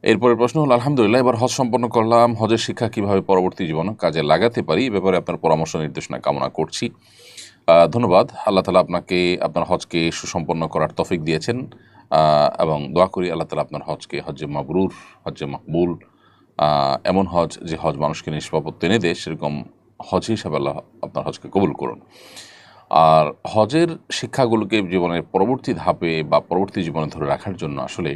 এরপরের প্রশ্ন হলো, আলহামদুলিল্লাহ, এবার হজ সম্পন্ন করলাম, হজের শিক্ষা কিভাবে পরবর্তী জীবনে কাজে লাগাতে পারি এ ব্যাপারে আপনার পরামর্শ নির্দেশনা কামনা করছি। ধন্যবাদ। আল্লাহ তালা আপনাকে আপনার হজকে সুসম্পন্ন করার তৌফিক দিয়েছেন, এবং দোয়া করি আল্লাহ তালা আপনার হজকে হজ্জে মাবরুর, হজ্জে মকবুল, এমন হজ যে হজ মানুষকে নিষ্পাপত্য এনে দেয়, সেরকম হজ হিসাবে আল্লাহ আপনার হজকে কবুল করুন। আর হজের শিক্ষাগুলোকে জীবনের পরবর্তী ধাপে বা পরবর্তী জীবনে ধরে রাখার জন্য আসলে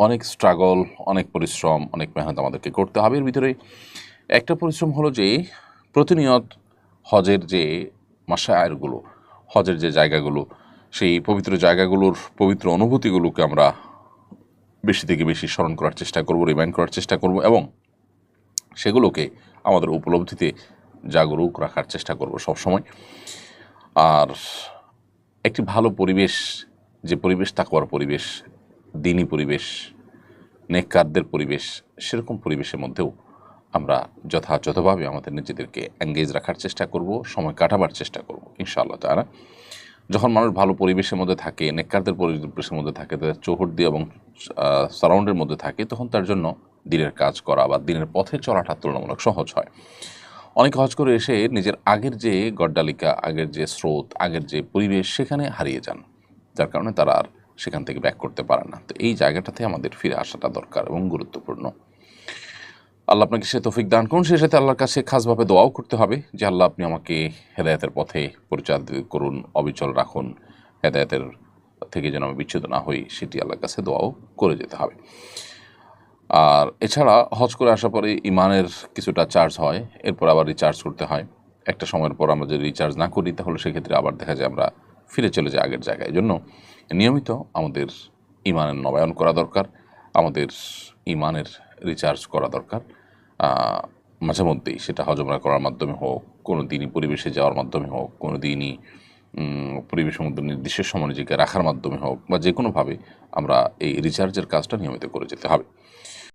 অনেক স্ট্রাগল, অনেক পরিশ্রম, অনেক মেহনত আমাদেরকে করতে হবে। এর ভিতরে একটা পরিশ্রম হলো যে প্রতিনিয়ত হজের যে মাশায়েরগুলো, হজের যে জায়গাগুলো, সেই পবিত্র জায়গাগুলোর পবিত্র অনুভূতিগুলোকে আমরা বেশি থেকে বেশি স্মরণ করার চেষ্টা করব, রিমাইন্ড করার চেষ্টা করব, এবং সেগুলোকে আমাদের উপলব্ধিতে জাগরুক রাখার চেষ্টা করব সবসময়। আর একটি ভালো পরিবেশ, যে পরিবেশ তাকওয়ার পরিবেশ, দিনী পরিবেশ, নেককারদের পরিবেশ, সেরকম পরিবেশের মধ্যেও আমরা যথাযথভাবে আমাদের নিজেদেরকে এঙ্গেজ রাখার চেষ্টা করব, সময় কাটাবার চেষ্টা করব ইনশাআল্লাহ তাআলা। যখন মানুষ ভালো পরিবেশের মধ্যে থাকে, নেককারদের পরিবেশের মধ্যে থাকে, তাদের চৌহদ্দি এবং সারাউন্ডের মধ্যে থাকে, তখন তার জন্য দিনের কাজ করা বা দিনের পথে চলাটা তুলনামূলক সহজ হয়। অনেকে হজ করে এসে নিজের আগের যে গড্ডালিকা, আগের যে স্রোত, আগের যে পরিবেশ, সেখানে হারিয়ে যান, যার কারণে তারা আর সেখান থেকে ব্যাক করতে পারে না। তো এই জায়গাটাতে আমাদের ফিরে আসাটা দরকার এবং গুরুত্বপূর্ণ। আল্লাহ আপনাকে সে তৌফিক দান করুন। সেই সাথে আল্লাহর কাছে খাসভাবে দোয়াও করতে হবে যে আল্লাহ আপনি আমাকে হেদায়েতের পথে পরিচালিত করুন, অবিচল রাখুন, হেদায়েতের থেকে যেন আমি বিচ্ছুত না হই, সেটি আল্লাহর কাছে দোয়াও করে যেতে হবে। আর এছাড়া হজ করে আসার পরে ইমানের কিছুটা চার্জ হয়, এরপর আবার রিচার্জ করতে হয়। একটা সময়ের পর আমরা যদি রিচার্জ না করি, তাহলে সেক্ষেত্রে আবার দেখা যায় আমরা ফিরে চলে যাই আগের জায়গায়। এই জন্য নিয়মিত আমাদের ইমানের নবায়ন করা দরকার, আমাদের ইমানের রিচার্জ করা দরকার। মাঝে মধ্যেই সেটা হজ উমরা করার মাধ্যমে হোক, কোনো দিনই পরিবেশে যাওয়ার মাধ্যমে হোক, কোনো দিনই পরিবেশের মধ্যে নির্দিষ্ট সময় নিজেকে রাখার মাধ্যমে হোক, বা যে কোনোভাবে আমরা এই রিচার্জের কাজটা নিয়মিত করে যেতে হবে।